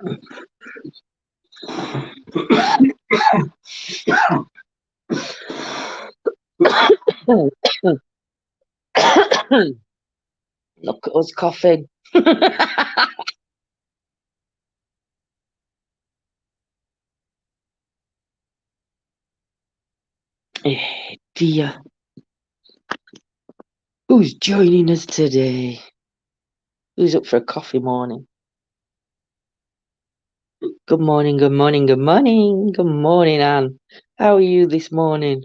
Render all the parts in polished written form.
Look at us coughing. Dear. Who's joining us today? Who's up for a coffee morning? Good morning, good morning, good morning. Good morning, Anne. How are you this morning?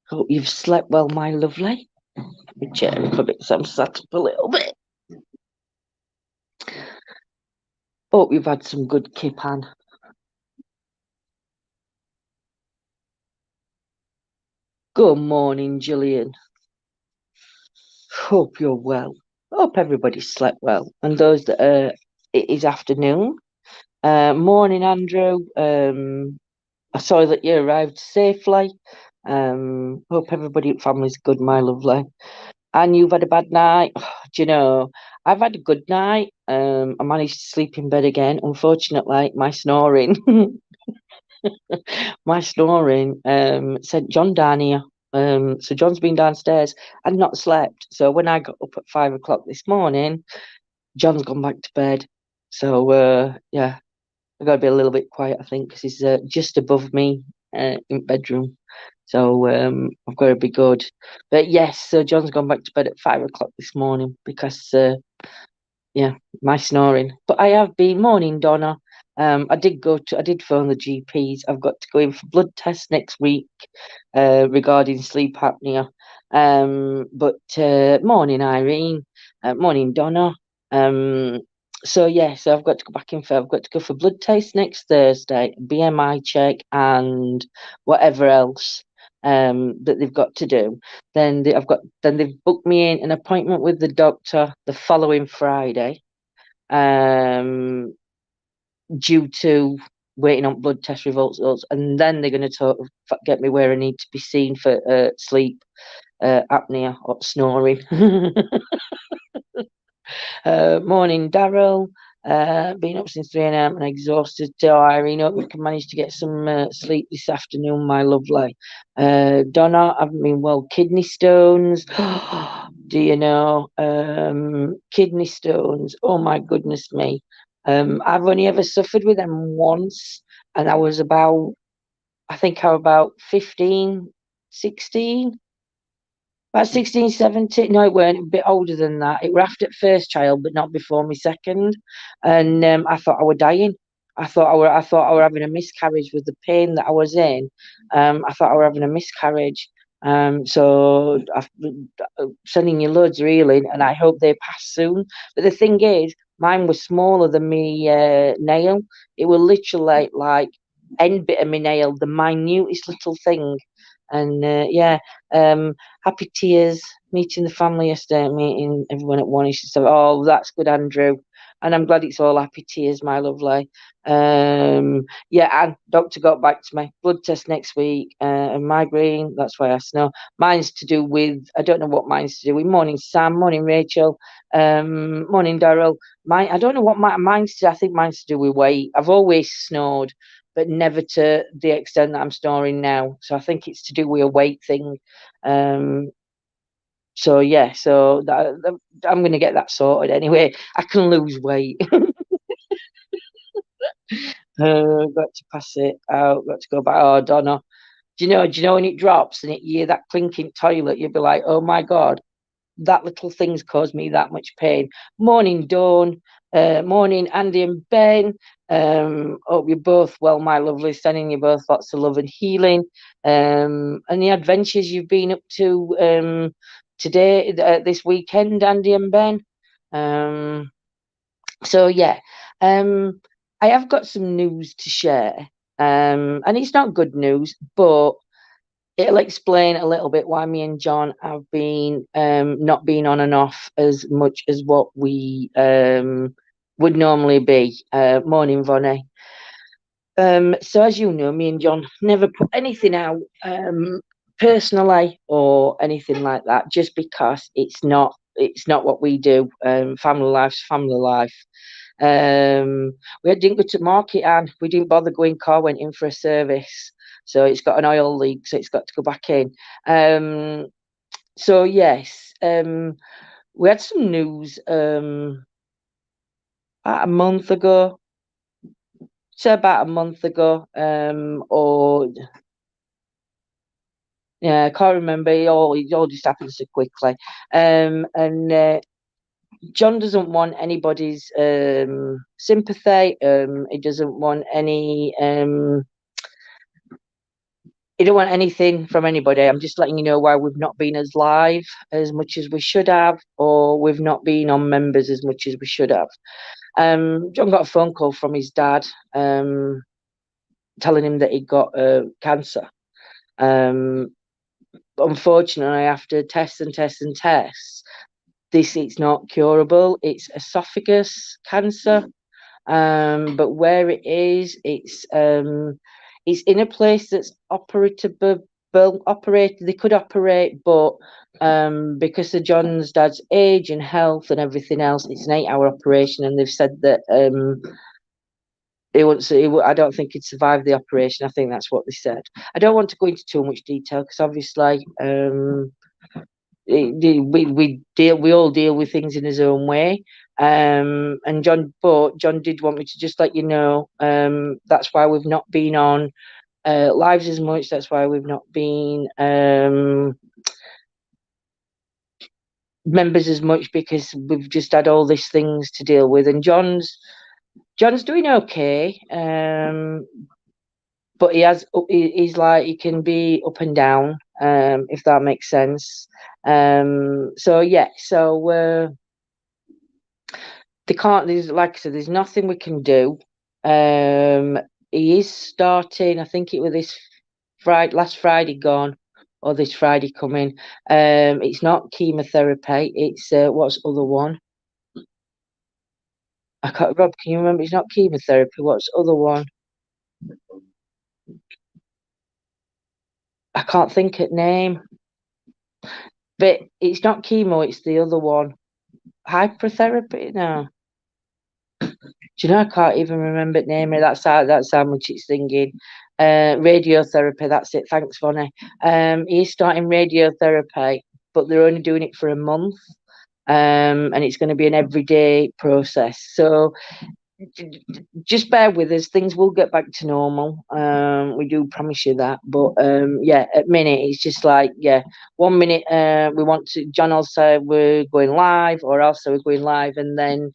Hope you've slept well, my lovely. Let me check a bit, so I'm sat up a little bit. Hope you've had some good kip, Anne. Good morning, Gillian. Hope you're well. Hope everybody slept well. And those that it is afternoon. Morning, Andrew. I saw that you arrived safely. Hope everybody at family's good, my lovely. And you've had a bad night. Do you know, I've had a good night. I managed to sleep in bed again. Unfortunately, my snoring sent John down here. So John's been downstairs and not slept. So when I got up at 5 o'clock this morning, John's gone back to bed. So yeah, I've got to be a little bit quiet, I think, because he's just above me in bedroom. So I've got to be good. But yes, so John's gone back to bed at 5 o'clock this morning because yeah, my snoring. But I have been. Morning, Donna. I did phone the GPs. I've got to go in for blood tests next week regarding sleep apnea. But morning, Irene. Morning, Donna. So yeah, so I've got to go back in for. I've got to go for blood tests next Thursday, BMI check, and whatever else that they've got to do. Then they've booked me in an appointment with the doctor the following Friday, due to waiting on blood test results, and then they're going to get me where I need to be seen for sleep apnea or snoring. Morning, Daryl. Been up since 3 a.m. and exhausted. Irene, hope you can manage to get some sleep this afternoon, my lovely. Donna, I've been well. Kidney stones. Do you know? Kidney stones. Oh my goodness me. I've only ever suffered with them once, and I was I think I was about 15, 16. About 16, 17. No, it weren't. A bit older than that. It were after first child, but not before my second. And I thought I were dying. I thought I were having a miscarriage with the pain that I was in. I thought I were having a miscarriage. So I'm sending you loads of healing, and I hope they pass soon. But the thing is, mine was smaller than me nail. It was literally like end bit of my nail, the minutest little thing. And yeah, happy tears meeting the family yesterday, meeting everyone at one. She said, "Oh, that's good, Andrew," and I'm glad it's all happy tears, my lovely. Yeah, and doctor got back to me. Blood test next week, and migraine. That's why I know. Mine's to do with, I don't know what mine's to do with. Morning, Sam. Morning, Rachel. Morning, Daryl. I don't know what mine's to. I think mine's to do with weight. I've always snored, but never to the extent that I'm snoring now. So I think it's to do with a weight thing. So yeah, so I'm going to get that sorted anyway. I can lose weight. Got to pass it out. Got to go back. Oh, Donna, do you know when it drops and you hear that clinking toilet, you'll be like, oh my God, that little thing's caused me that much pain. Morning, Dawn. Morning, Andy and Ben. Hope you're both well, my lovely. Sending you both lots of love and healing. And the adventures you've been up to today, this weekend, Andy and Ben. So yeah, I have got some news to share. And it's not good news, but it'll explain a little bit why me and John have been not been on and off as much as what we would normally be. Morning, Vonnie. So as you know, me and John never put anything out personally or anything like that, just because it's not it's not what we do. Family life's family life. We didn't go to market, and we didn't bother going. Car went in for a service, so it's got an oil leak, so it's got to go back in. So yes, we had some news about a month ago. So about a month ago, or yeah, I can't remember. It all just happened so quickly. And John doesn't want anybody's sympathy. He doesn't want any. He don't want anything from anybody. I'm just letting you know why we've not been as live as much as we should have, or we've not been on members as much as we should have. John got a phone call from his dad, telling him that he got cancer. Unfortunately, after tests and tests and tests, it's not curable. It's esophagus cancer. But where it is, it's in a place that's operatable. They could operate, but because of John's dad's age and health and everything else, it's an 8-hour operation, and they've said that I don't think he'd survive the operation. I think that's what they said. I don't want to go into too much detail because obviously we all deal with things in his own way. And John did want me to just let you know, that's why we've not been on lives as much. That's why we've not been members as much, because we've just had all these things to deal with. And John's doing okay, but he's like, he can be up and down, if that makes sense. So yeah, so they can't. Like I said, there's nothing we can do. He is starting. I think it was this last Friday gone, or this Friday coming. It's not chemotherapy. It's what's the other one? I can't. Rob, can you remember? It's not chemotherapy. What's the other one? I can't think of name. But it's not chemo. It's the other one. Hypertherapy. No. Do you know, I can't even remember the name. That's how much it's thinking. Radiotherapy, that's it. Thanks, Bonnie. He's starting radiotherapy, but they're only doing it for a month. And it's going to be an everyday process. So just bear with us. Things will get back to normal. We do promise you that. But yeah, at minute it's just like, yeah, 1 minute we want to. John will say we're going live, or else we're going live, and then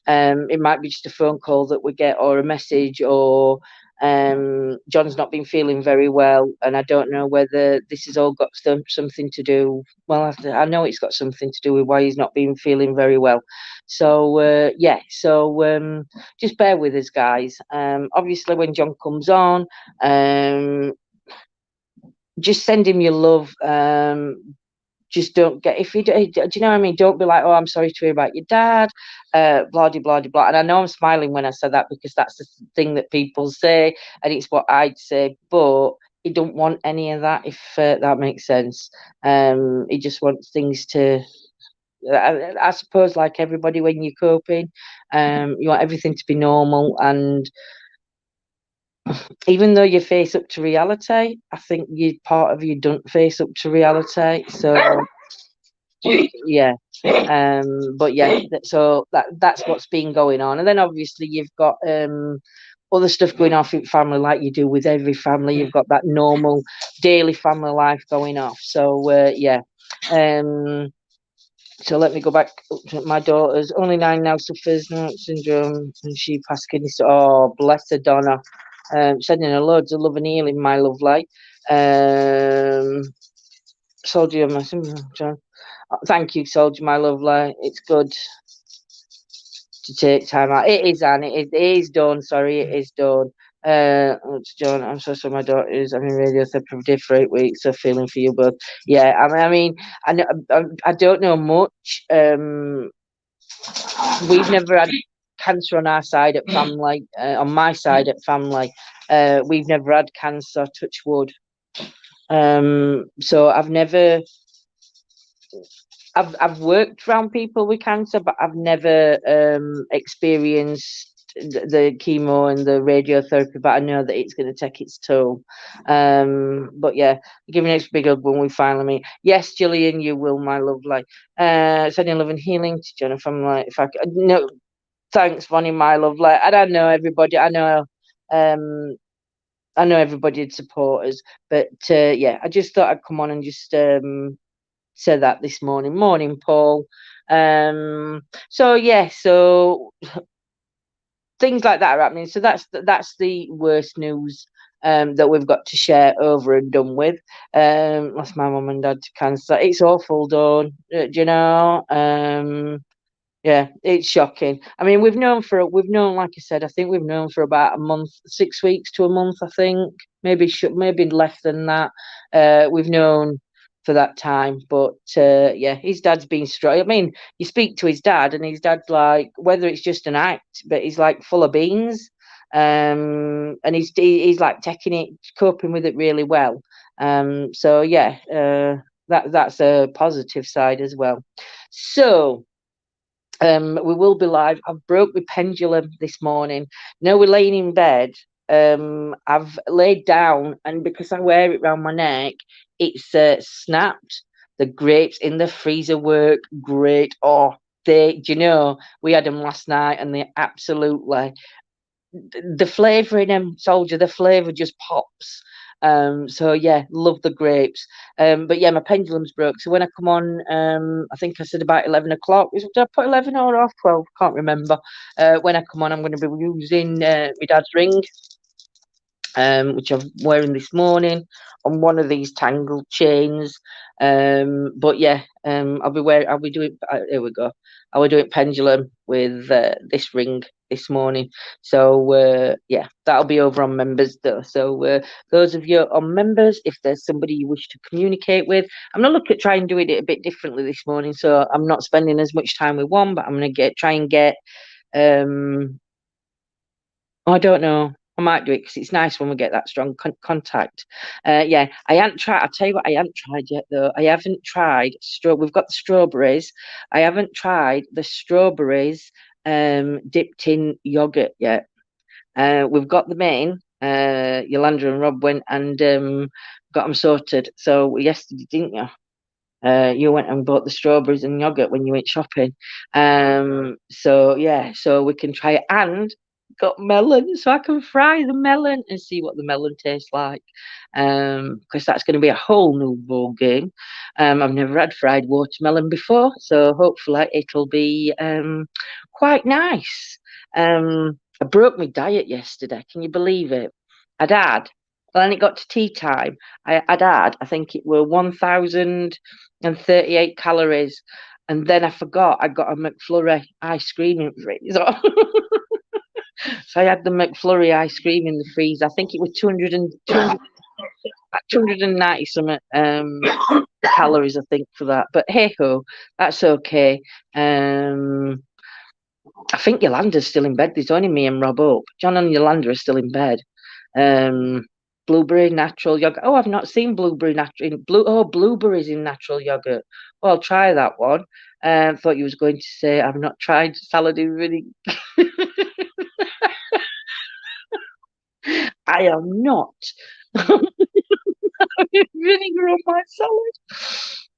it might be just a phone call that we get, or a message, or John's not been feeling very well, and I don't know whether this has all got something to do. Well, I know it's got something to do with why he's not been feeling very well. So yeah, so just bear with us, guys. Obviously, when John comes on, just send him your love. Just don't get, if you do you know what I mean? Don't be like, oh, I'm sorry to hear about your dad, blah de blah de blah. And I know I'm smiling when I said that, because that's the thing that people say, and it's what I'd say. But he don't want any of that, if that makes sense. He just wants things to. I suppose, like everybody, when you're coping, you want everything to be normal. And even though you face up to reality, I think part of you don't face up to reality. So yeah, but yeah, so that's what's been going on. And then obviously you've got other stuff going off in family, like you do with every family. You've got that normal daily family life going off. So yeah, so let me go back to my daughter's only 9 now, suffers syndrome, and she passed kidney stone. Oh, bless her, Donna. Sending her loads of love and healing, my lovely. Soldier, my John. Thank you, Soldier, my lovely. It's good to take time out. It is, Anne. It is done. Sorry, it is done. It's John. I'm so sorry. My daughter is having radiotherapy for day for 8 weeks. So feeling for you both. Yeah, I mean, I don't know much. We've never had cancer on our side at family. On my side at family, we've never had cancer. Touch wood. So I've never I've worked around people with cancer, but I've never experienced the chemo and the radiotherapy. But I know that it's going to take its toll. But yeah, give me an extra big hug when we finally meet. Yes, Gillian, you will, my lovely. Sending love and healing to Jennifer. I'm like, if I could, no, thanks, Bonnie, my lovely. And I know everybody. I know everybody'd support us, but yeah, I just thought I'd come on and just say that this morning. Morning, Paul. So yeah, so things like that are happening. So that's the worst news that we've got to share over and done with. Lost my mum and dad to cancer. It's awful, Dawn. Do you know? Yeah, it's shocking. I mean, we've known, like I said, I think we've known for about a month, 6 weeks to a month, I think, maybe less than that. We've known for that time, but yeah, his dad's been strong. I mean, you speak to his dad, and his dad's like, whether it's just an act, but he's like full of beans, and he's like taking it, coping with it really well. So yeah, that's a positive side as well. So. We will be live. I've broke my pendulum this morning. Now we're laying in bed. I've laid down, and because I wear it around my neck, it's snapped. The grapes in the freezer work great. Oh, do you know, we had them last night, and they absolutely, the flavour in them, soldier, the flavour just pops. So yeah, love the grapes. But yeah, my pendulum's broke. So when I come on, I think I said about 11 o'clock. Did I put 11 or off 12? Can't remember. When I come on, I'm going to be using my dad's ring, which I'm wearing this morning on one of these tangled chains. But yeah, I'll be doing. Here we go. I will doing pendulum with this ring this morning. So yeah, that'll be over on members though. So those of you on members, if there's somebody you wish to communicate with, I'm gonna look at trying doing it a bit differently this morning. So I'm not spending as much time with one, but I'm gonna try and get I don't know. I might do it because it's nice when we get that strong contact. Yeah, I haven't tried. I'll tell you what, I haven't tried yet though. I haven't tried We've got the strawberries. I haven't tried the strawberries dipped in yogurt yet. We've got them in. Yolanda and Rob went and got them sorted. So yesterday, didn't you? You went and bought the strawberries and yogurt when you went shopping. So yeah, so we can try it, and got melon, so I can fry the melon and see what the melon tastes like. Because that's going to be a whole new ball game. I've never had fried watermelon before, so hopefully it'll be quite nice. I broke my diet yesterday. Can you believe it? I'd had. Well, then it got to tea time. I'd had, I think it were 1,038 calories. And then I forgot I got a McFlurry ice cream in the freezer. So I had the McFlurry ice cream in the freezer. I think it was 290 something calories, I think, for that. But hey ho, that's okay. I think Yolanda's still in bed. There's only me and Rob up. John and Yolanda are still in bed. Blueberry natural yogurt. Oh, I've not seen blueberry natural blueberries in natural yogurt. Well, I'll try that one. Thought you was going to say I've not tried salad in vinegar. I am not. Vinegar on my salad.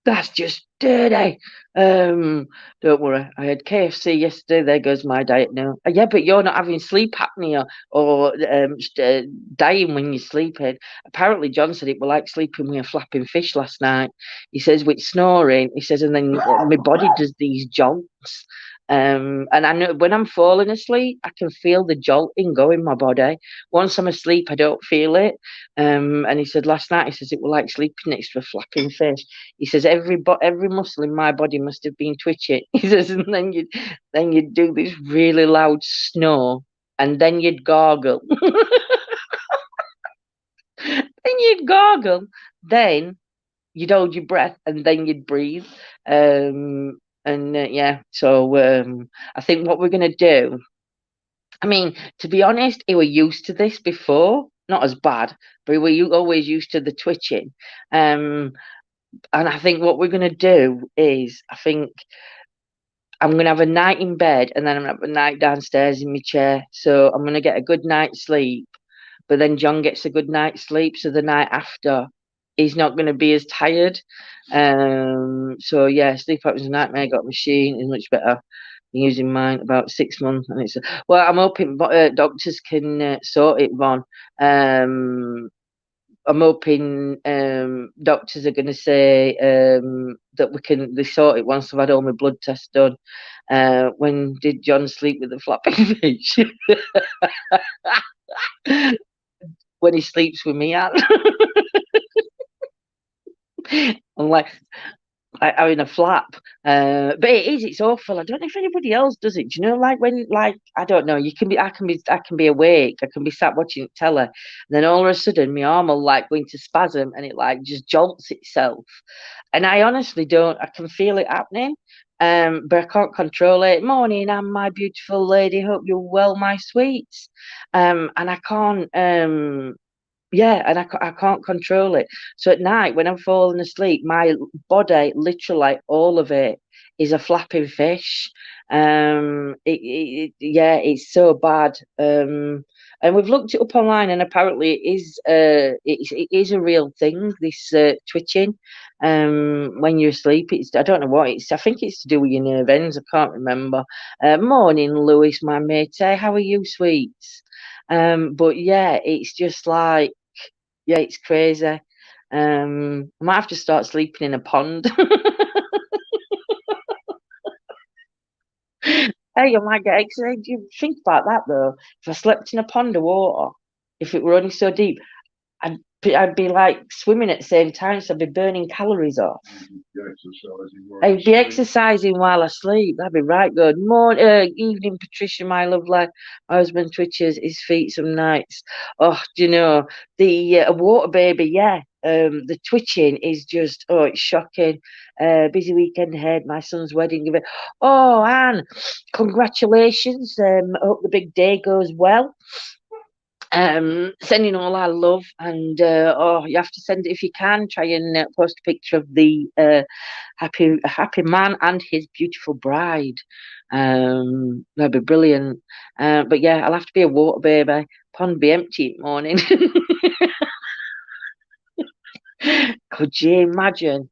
That's just dirty. Don't worry. I had KFC yesterday. There goes my diet now. Yeah, but you're not having sleep apnea or dying when you're sleeping. Apparently, John said it was like sleeping with a flapping fish last night. He says with snoring. He says, and then my body does these jolts. And I know when I'm falling asleep, I can feel the jolting go in my body. Once I'm asleep, I don't feel it. And he said last night, he says it was like sleeping next to a flapping fish. He says every muscle in my body must have been twitching. He says, and then you'd do this really loud snore, and then you'd gargle. Then you'd gargle. Then you'd hold your breath, and then you'd breathe. Yeah, so I think what we're gonna do. I mean, to be honest, we were used to this before, not as bad, but we were always used to the twitching. And I think what we're going to do is, I think I'm going to have a night in bed and then I'm going to have a night downstairs in my chair. So I'm going to get a good night's sleep, but then John gets a good night's sleep. So the night after, he's not going to be as tired. So yeah, sleep out was a nightmare. Got a machine is much better. Been using mine about 6 months, and it's well. I'm hoping doctors can sort it, Von. I'm hoping doctors are going to say that they sort it once I've had all my blood tests done. When did John sleep with the flapping fish? When he sleeps with me, Anne. I'm like, having a flap. But it's awful. I don't know if anybody else does it. Do you know, like when, like, I don't know, I can be awake, I can be sat watching telly, and then all of a sudden my arm will like go into spasm and it like just jolts itself. And I honestly don't, I can feel it happening. But I can't control it. Morning, I'm my beautiful lady. Hope you're well, my sweets. And I can't, yeah, and I can't control it. So at night when I'm falling asleep, my body, literally all of it, is a flapping fish. Yeah, it's so bad. And we've looked it up online, and apparently it is a real thing. This twitching, when you're asleep. I don't know what it's. I think it's to do with your nerve ends. I can't remember. Morning, Lewis, my mate. How are you, sweets? But yeah, it's just like, yeah, it's crazy. I might have to start sleeping in a pond. Hey, I might get excited. You think about that though. If I slept in a pond of water, if it were only so deep, I'd be like swimming at the same time, so I'd be burning calories off. I'd be exercising while I sleep. That'd be right good. Evening, Patricia, my lovely. My husband twitches his feet some nights. Oh, do you know the water baby? Yeah. The twitching is just, oh, it's shocking. Busy weekend ahead. My son's wedding. Oh, Anne, congratulations. Hope the big day goes well. Sending all our love, and you have to send it if you can. Try and post a picture of the happy man and his beautiful bride. That'd be brilliant. But yeah, I'll have to be a water baby. Pond be empty in the morning. Could you imagine?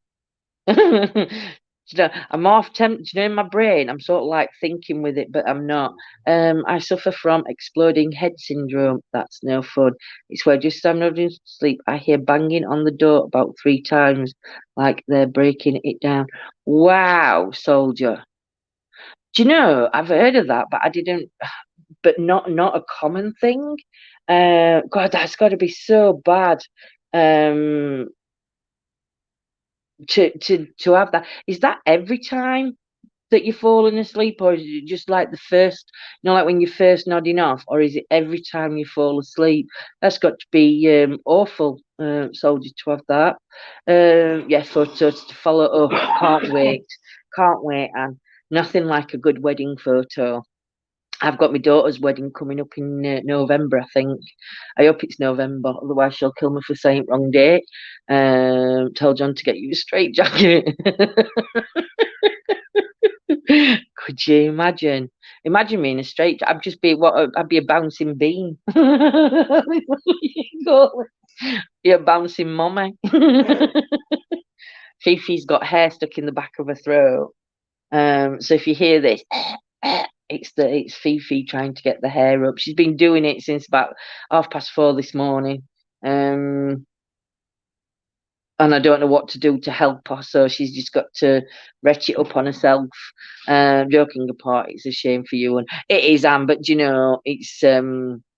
I'm half tempted, in my brain, I'm sort of like thinking with it, but I'm not. I suffer from exploding head syndrome. That's no fun. It's where just I'm not in sleep, I hear banging on the door about 3 times, like they're breaking it down. Wow, soldier. Do you know, I've heard of that, but I didn't, but not a common thing. God, that's got to be so bad. Um, to have that. Is that every time that you're falling asleep, or is it just like the first, like when you're first nodding off, or is it every time you fall asleep? That's got to be awful, soldier, to have that. Yeah, photos to follow up. Can't wait, and nothing like a good wedding photo. I've got my daughter's wedding coming up in November, I think. I hope it's November, otherwise she'll kill me for saying wrong date. Tell John to get you a straight jacket. Could you imagine? Imagine me in a straight. I'd be a bouncing bean. You're a bouncing mommy. Fifi's got hair stuck in the back of her throat. So if you hear this, it's Fifi trying to get the hair up. She's been doing it since about 4:30 this morning. And I don't know what to do to help her, so she's just got to retch it up on herself. Joking apart, it's a shame for you, and it is, Anne. But it's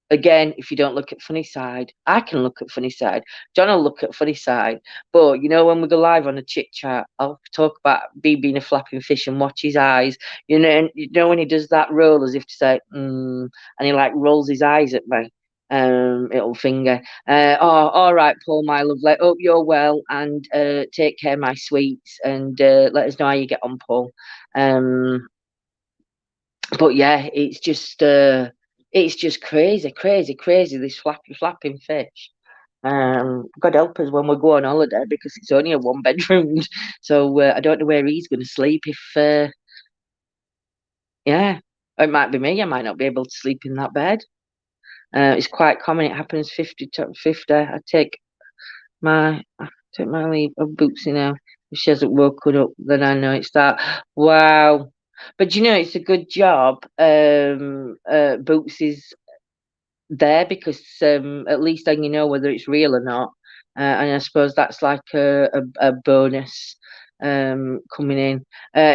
again, if you don't look at funny side, I can look at funny side. John will look at funny side, but when we go live on a chit chat, I'll talk about me being a flapping fish and watch his eyes. And when he does that roll as if to say, and he like rolls his eyes at me. Little finger. All right, Paul, my lovely. Hope you're well, and take care, my sweets, and let us know how you get on, Paul. But yeah, it's just crazy, crazy, crazy. This flapping fish. God help us when we go on holiday because it's only a 1-bedroom. So I don't know where he's going to sleep. If yeah, it might be me. I might not be able to sleep in that bed. It's quite common. It happens 50 to 50. I take my leave of Bootsy now. If she hasn't woken up, then I know it's that. Wow. But you know, it's a good job. Bootsy's there because at least then you know whether it's real or not. And I suppose that's like a bonus coming in.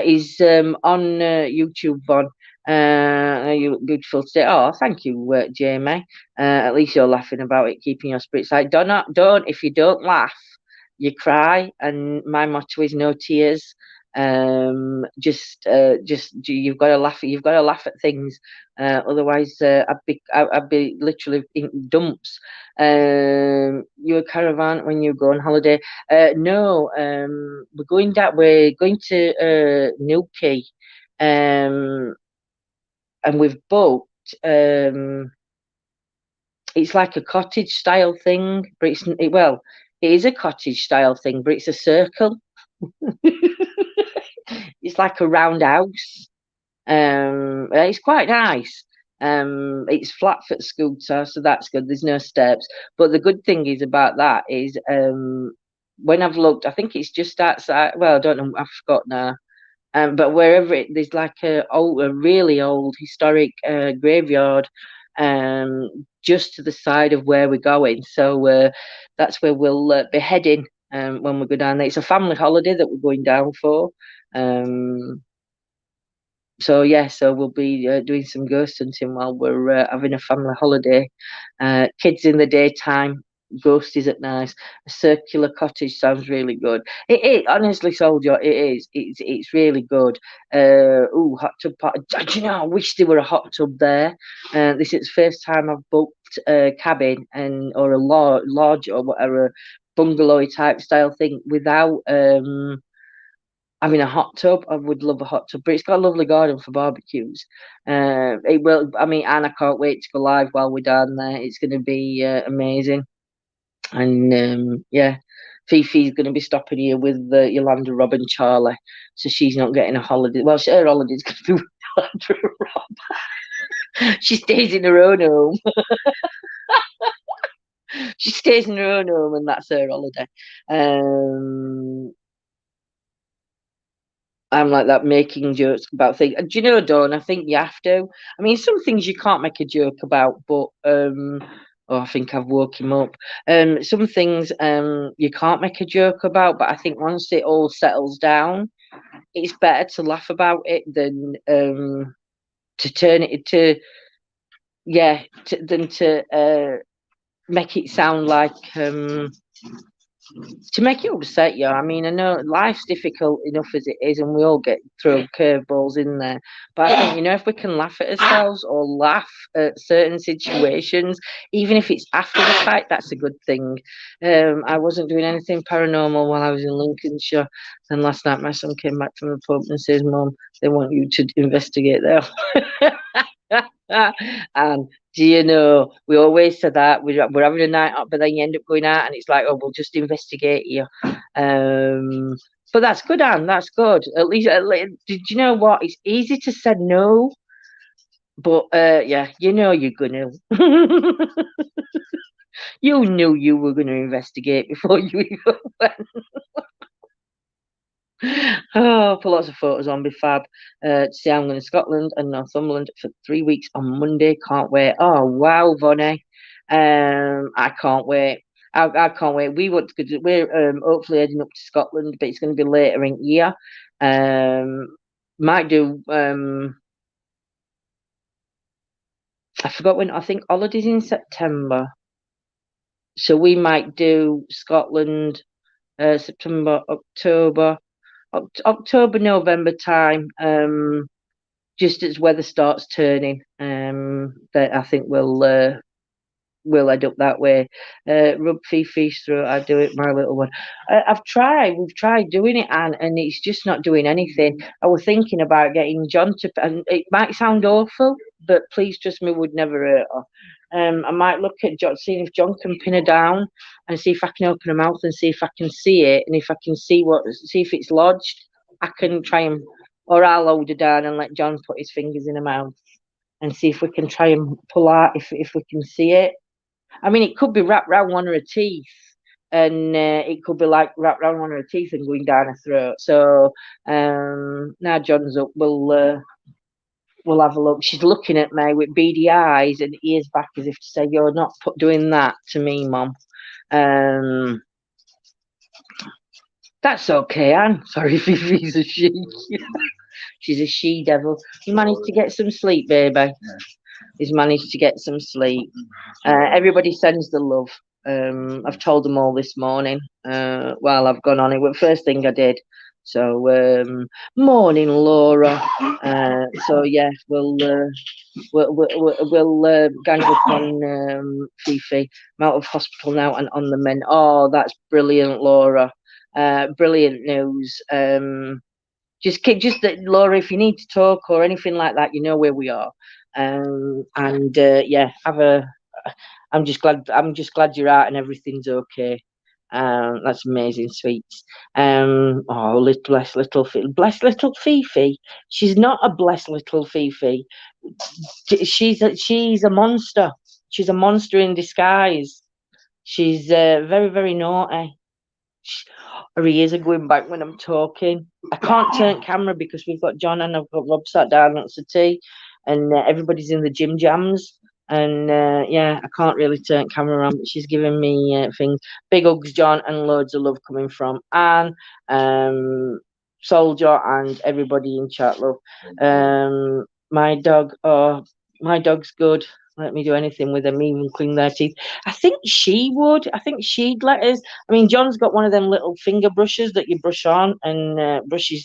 He's on YouTube on. You look beautiful today. Oh, thank you, Jamie. At least you're laughing about it, keeping your spirits light. Don't. If you don't laugh, you cry. And my motto is no tears. Just you've got to laugh. You've got to laugh at things. Otherwise, I'd be literally in dumps. You a caravan when you go on holiday? No. We're going to Newquay. And we've booked. It's like a cottage style thing, but it is a cottage style thing, but it's a circle. It's like a round house. It's quite nice. It's flat foot scooter, so that's good. There's no steps. But the good thing is about that is when I've looked, I think it's just outside. Well, I don't know. I forgot now. But there's like a really old historic graveyard, just to the side of where we're going. So that's where we'll be heading when we go down there. It's a family holiday that we're going down for. So yeah, so we'll be doing some ghost hunting while we're having a family holiday. Kids in the daytime, ghosties at night. A circular cottage sounds really good. It honestly, soldier, it is. It's really good. Hot tub party. Do you know? I wish there were a hot tub there. This is the first time I've booked a cabin or a lodge or whatever bungalow type style thing without having a hot tub. I would love a hot tub, but it's got a lovely garden for barbecues. It will. I mean, and I can't wait to go live while we're down there. It's going to be amazing. And yeah, Fifi's going to be stopping here with Yolanda, Rob, and Charlie, so she's not getting a holiday. Well, her holiday's going to be with Yolanda and Rob. She stays in her own home. She stays in her own home, and that's her holiday. I'm like that, making jokes about things. Do you know, Dawn? I think you have to. I mean, some things you can't make a joke about, but I think I've woke him up. Some things you can't make a joke about, but I think once it all settles down, it's better to laugh about it than to turn it into than to make it sound like to make you upset you. I mean, I know life's difficult enough as it is, and we all get thrown curveballs in there. But I think, if we can laugh at ourselves or laugh at certain situations, even if it's after the fact, that's a good thing. I wasn't doing anything paranormal while I was in Lincolnshire. Then last night, my son came back from the pub and says, "Mum, they want you to investigate there." And do you know, we always said that we're having a night up, but then you end up going out and it's like, oh, we'll just investigate you. But that's good, Anne. That's good. At least, did you know what? It's easy to say no, but yeah, you're gonna. You knew you were going to investigate before you even went. Oh, put lots of photos on, be fab. To see I'm going to Scotland and Northumberland for 3 weeks on Monday. Can't wait. Oh wow, Vonnie. I can't wait. I can't wait. We're hopefully heading up to Scotland, but it's going to be later in year. Might do. I forgot when. I think holidays in September, so we might do Scotland, September, October, November time, just as weather starts turning, that I think we'll head up that way. Rub Fifi's through. I do it, my little one. We've tried doing it, and it's just not doing anything. I was thinking about getting John to, and it might sound awful, but please trust me, would never hurt her. I might look at John, seeing if John can pin her down and see if I can open her mouth and see if I can see it, and if I can see if it's lodged, I can try and, or I'll hold her down and let John put his fingers in her mouth and see if we can try and pull out if we can see it. I mean, it could be wrapped round one of her teeth, and it could be like wrapped round one of her teeth and going down her throat. So now John's up, we'll have a look. She's looking at me with beady eyes and ears back as if to say, "You're not doing that to me, Mum." That's okay, Anne. Sorry if he's a she. She's a she devil. You managed to get some sleep, baby. Yeah. He's managed to get some sleep. Everybody sends the love. I've told them all this morning while I've gone on it. Well, first thing I did. So morning, Laura. So yeah, we'll gang up on Fifi. I'm out of hospital now and on the mend. Oh, that's brilliant, Laura. Brilliant news. Just that, Laura, if you need to talk or anything like that, you know where we are. Yeah, I'm just glad you're out and everything's okay. That's amazing, sweets. Oh, bless little Fifi. She's not a blessed little Fifi. She's a monster. She's a monster in disguise. She's very, very naughty. Her ears are going back when I'm talking. I can't turn camera because we've got John and I've got Rob sat down on the tea, and everybody's in the gym jams. And yeah, I can't really turn camera on, but she's giving me things. Big hugs, John, and loads of love coming from Anne, Soldier, and everybody in chat, love. My dog's good. Let me do anything with them, even clean their teeth. I think she would. I think she'd let us. I mean, John's got one of them little finger brushes that you brush on and brush your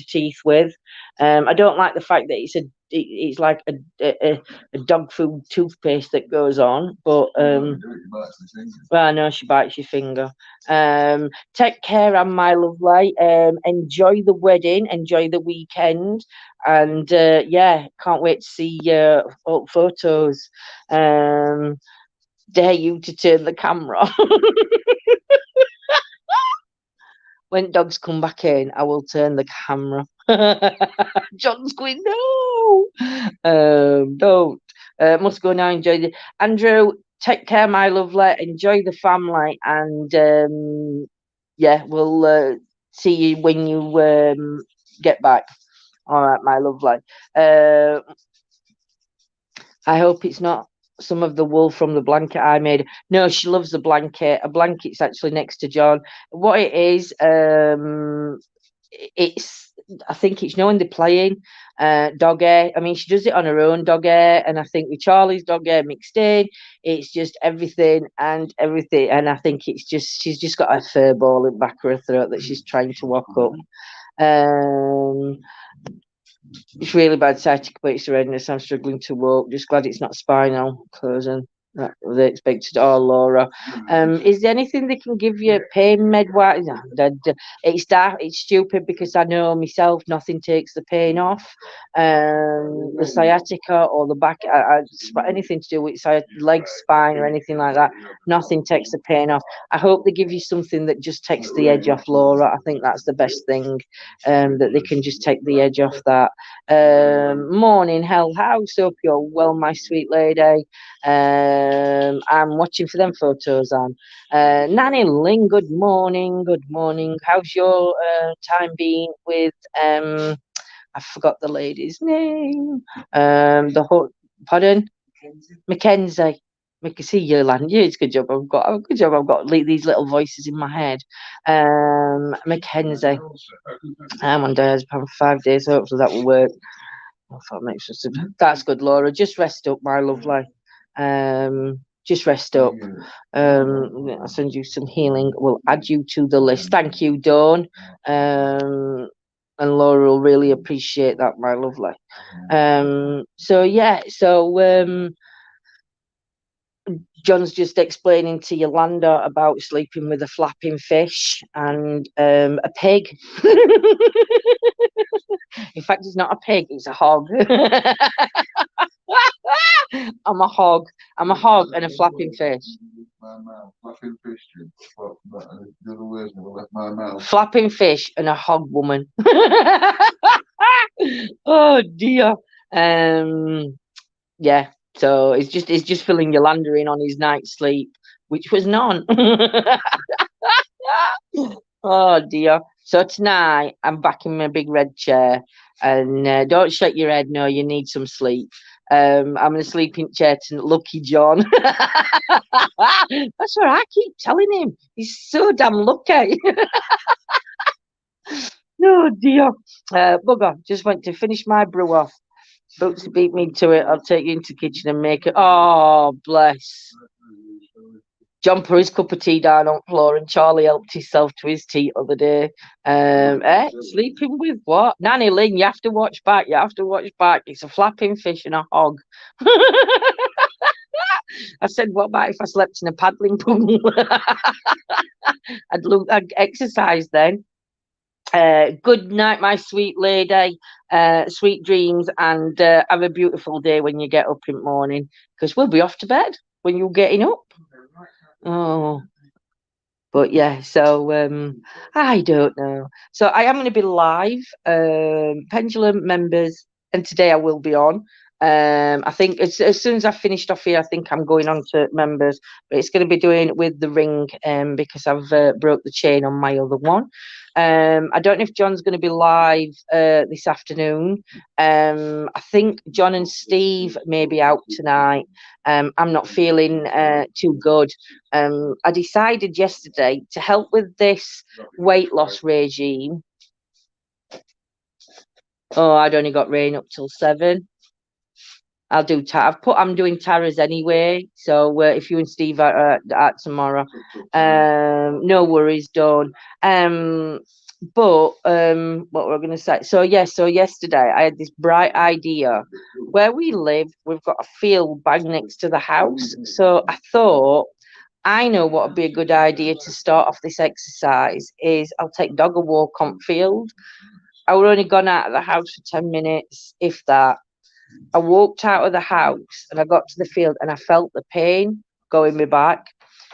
teeth with. I don't like the fact that it's like a dog food toothpaste that goes on, but well, I know she bites your finger. Take care, Anne, my lovely. Enjoy the wedding, enjoy the weekend, and yeah, can't wait to see photos. Dare you to turn the camera. When dogs come back in, I will turn the camera. John's going, no. Don't. Must go now. Enjoy the Andrew. Take care, my lovely. Enjoy the family, and yeah, we'll see you when you get back. All right, my lovely. I hope it's not some of the wool from the blanket I made. No, she loves the blanket. A blanket's actually next to John. What it is, I think it's knowing they're playing dog hair. I mean, she does it on her own dog hair, and I think with Charlie's dog hair mixed in, it's just everything. And I think she's just got a fur ball in the back of her throat that she's trying to walk up. It's really bad sciatica, but it's horrendous. I'm struggling to walk. Just glad it's not spinal closing. That they expected. Oh, Laura, is there anything they can give you? Pain med? It's stupid because I know myself. Nothing takes the pain off. The sciatica or the back, anything to do with leg, spine, or anything like that. Nothing takes the pain off. I hope they give you something that just takes the edge off, Laura. I think that's the best thing. That they can just take the edge off that. Morning, Hell House. Hope you're well, my sweet lady. I'm watching for them photos on. Nanny Ling, good morning. Good morning. How's your time been with I forgot the lady's name. Pardon? Mackenzie. See you, Land. Yeah, it's a good job. I've got these little voices in my head. Mackenzie. I'm on dialysis for 5 days. Hopefully that will work. That's good, Laura. Just rest up, my lovely. Just rest up. I'll send you some healing. We'll add you to the list. Thank you, Dawn. And Laura will really appreciate that, my lovely. So yeah, John's just explaining to Yolanda about sleeping with a flapping fish and a pig. In fact, it's not a pig, it's a hog. I'm a hog. I'm a hog and a flapping fish. Flapping fish. The other words never left my mouth. Flapping fish and a hog woman. Oh dear. Yeah. So it's just filling Yolanda in on his night's sleep, which was none. Oh dear. So tonight I'm back in my big red chair, and don't shake your head. No, you need some sleep. I'm in a sleeping chair to Lucky John. That's what I keep telling him. He's so damn lucky. Oh dear. Bugger, just went to finish my brew off. Boots beat me to it. I'll take you into the kitchen and make it. Oh, bless. John put his cup of tea down on the floor and Charlie helped himself to his tea the other day. Sleeping with what? Nanny Lynn, you have to watch back. You have to watch back. It's a flapping fish and a hog. I said, what about if I slept in a paddling pool? I'd exercise then. Good night, my sweet lady. Sweet dreams, and have a beautiful day when you get up in the morning, because we'll be off to bed when you're getting up. Oh, but yeah, so I don't know. So I am going to be live, Pendulum members, and today I will be on. I think as soon as I've finished off here, I think I'm going on to members, but it's going to be doing with the ring, because I've broke the chain on my other one. I don't know if John's going to be live this afternoon. I think John and Steve may be out tonight. I'm not feeling too good. I decided yesterday to help with this weight loss regime. Oh, I'd only got rain up till 7. I'll do. I'm doing Tara's anyway. So if you and Steve are at tomorrow, no worries, Dawn. But what we're going to say. So so yesterday I had this bright idea. Where we live, we've got a field bang next to the house. So I thought, I know what would be a good idea to start off this exercise is I'll take dog a walk on field. I were only gone out of the house for 10 minutes, if that. I walked out of the house and I got to the field and I felt the pain going me back.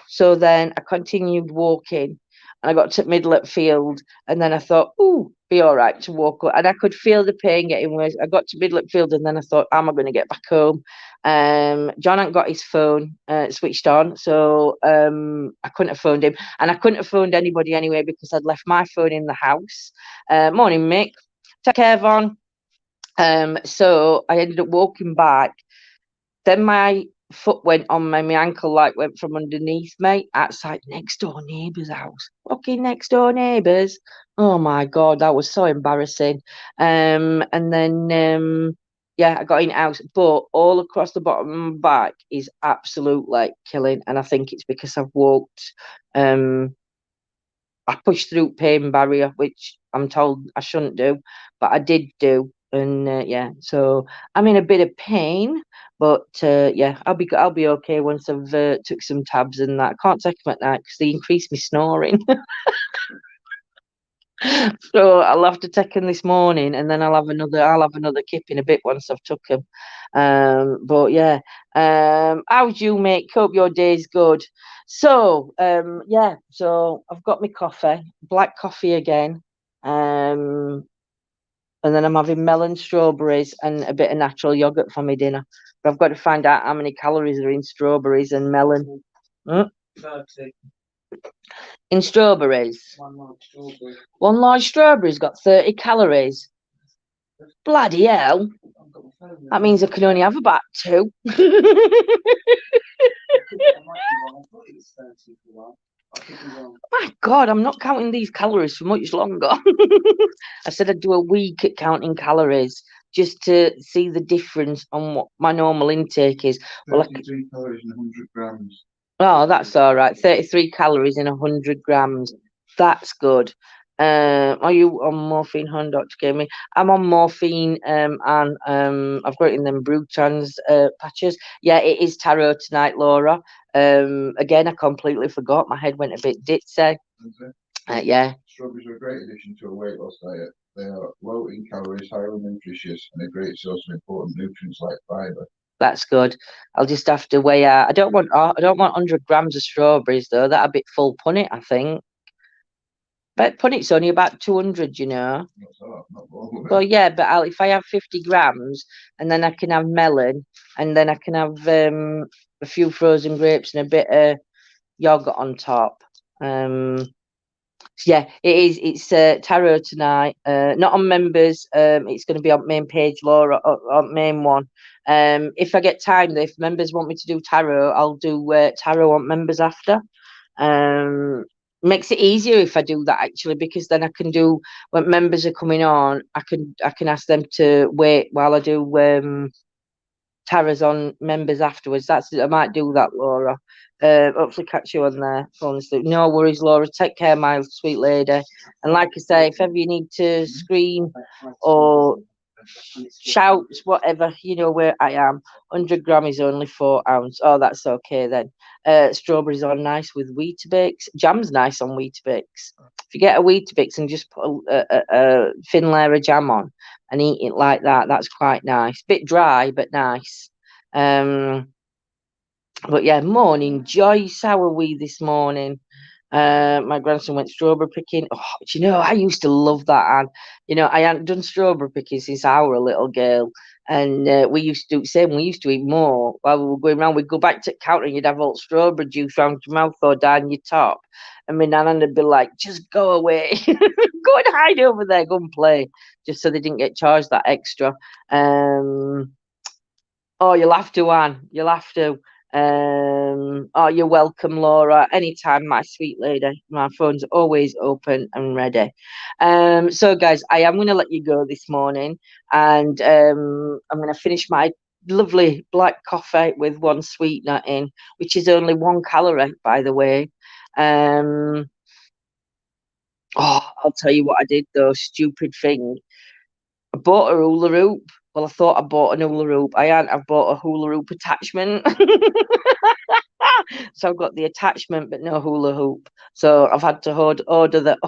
So then I continued walking and I got to middle at field and then I thought, ooh, be all right to walk up. And I could feel the pain getting worse. I got to middle at field and then I thought, how am I going to get back home? John hadn't got his phone switched on, so I couldn't have phoned him. And I couldn't have phoned anybody anyway because I'd left my phone in the house. Morning, Mick. Take care, Von. So I ended up walking back. Then my foot went on my ankle, like went from underneath me outside next door neighbour's house. Fucking next door neighbours. Oh my god, that was so embarrassing. And then yeah, I got in house, but all across the bottom of my back is absolutely killing. And I think it's because I've walked. I pushed through pain barrier, which I'm told I shouldn't do, but I did do. And yeah, so I'm in a bit of pain, but yeah, I'll be okay once I've took some tabs and that. I can't take them at night because they increase me snoring. So I'll have to take them this morning, and then I'll have another kip in a bit once I've took them. But yeah, how's you, mate? Hope your day's good. So yeah, so I've got my coffee, black coffee again. And then I'm having melon, strawberries, and a bit of natural yogurt for my dinner. But I've got to find out how many calories are in strawberries and melon. 30. In strawberries? One large strawberry's got 30 calories. Bloody hell. That means I can only have about 2. My God, I'm not counting these calories for much longer. I said I'd do a week at counting calories just to see the difference on what my normal intake is. 33 calories in 100 grams. Oh, that's all right. 33 calories in 100 grams. That's good. Are you on morphine, hon, Dr. Gaming? I'm on morphine, and I've got it in them Brutrans patches. Yeah, it is tarot tonight, Laura. Again, I completely forgot. My head went a bit ditzy. Yeah. Strawberries are a great addition to a weight loss diet. They are low in calories, highly nutritious, and a great source of important nutrients like fibre. That's good. I'll just have to weigh out. I don't want 100 grams of strawberries though. That'd be full punnet, I think. But punnet's only about 200, you know. Well, yeah, but if I have 50 grams, and then I can have melon, and then I can have a few frozen grapes and a bit of yogurt on top. Yeah, it is. It's tarot tonight. Not on members. It's going to be on main page, Laura, on main one. If I get time, if members want me to do tarot, I'll do tarot on members after. Makes it easier if I do that actually, because then I can do when members are coming on. I can ask them to wait while I do tarot's on members afterwards. I might do that, Laura. Hopefully catch you on there. Honestly, no worries, Laura. Take care, my sweet lady. And like I say, if ever you need to scream or shout, whatever, you know where I am. 100 gram is only 4 ounce. Oh, that's okay then. Strawberries are nice with Weetabix. Jam's nice on Weetabix. If you get a Weetabix and just put a thin layer of jam on and eat it like that, that's quite nice. Bit dry, but nice. But yeah, morning Joyce. How are we this morning? My grandson went strawberry picking. Oh, do you know, I used to love that. And you know, I hadn't done strawberry picking since I was a little girl. And we used to do the same. We used to eat more while we were going around. We'd go back to the counter and you'd have all strawberry juice around your mouth or down your top. And my nan would be like, just go away. Go and hide over there. Go and play. Just so they didn't get charged that extra. Oh, you'll have to, Anne. You'll have to. Oh, you're welcome, Laura. Anytime, my sweet lady. My phone's always open and ready. So guys, I am going to let you go this morning, and I'm going to finish my lovely black coffee with one sweetener in, which is only 1 calorie, by the way. Oh, I'll tell you what I did though. Stupid thing. I bought a hula hoop. Well, I thought I bought an hula hoop. I hadn't. I've bought a hula hoop attachment. So I've got the attachment, but no hula hoop. So I've had to order the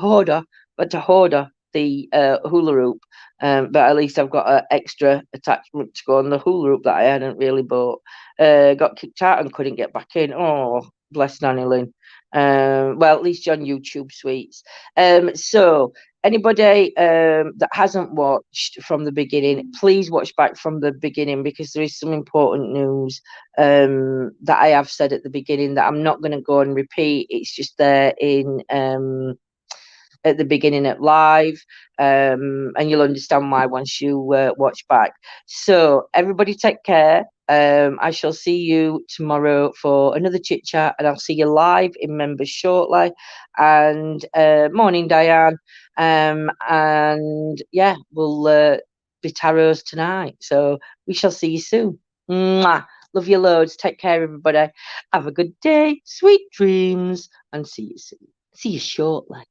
hula hoop. But at least I've got an extra attachment to go on the hula hoop that I hadn't really bought. Got kicked out and couldn't get back in. Oh, bless Nanny Lynn. Well, at least on YouTube, sweets. So anybody that hasn't watched from the beginning, please watch back from the beginning, because there is some important news that I have said at the beginning that I'm not going to go and repeat. It's just there in at the beginning at live, and you'll understand why once you watch back. So everybody take care. I shall see you tomorrow for another chit chat, and I'll see you live in members shortly. And morning, Diane. And yeah, we'll be tarots tonight. So we shall see you soon. Mwah. Love you loads. Take care, everybody. Have a good day. Sweet dreams. And see you soon. See you shortly.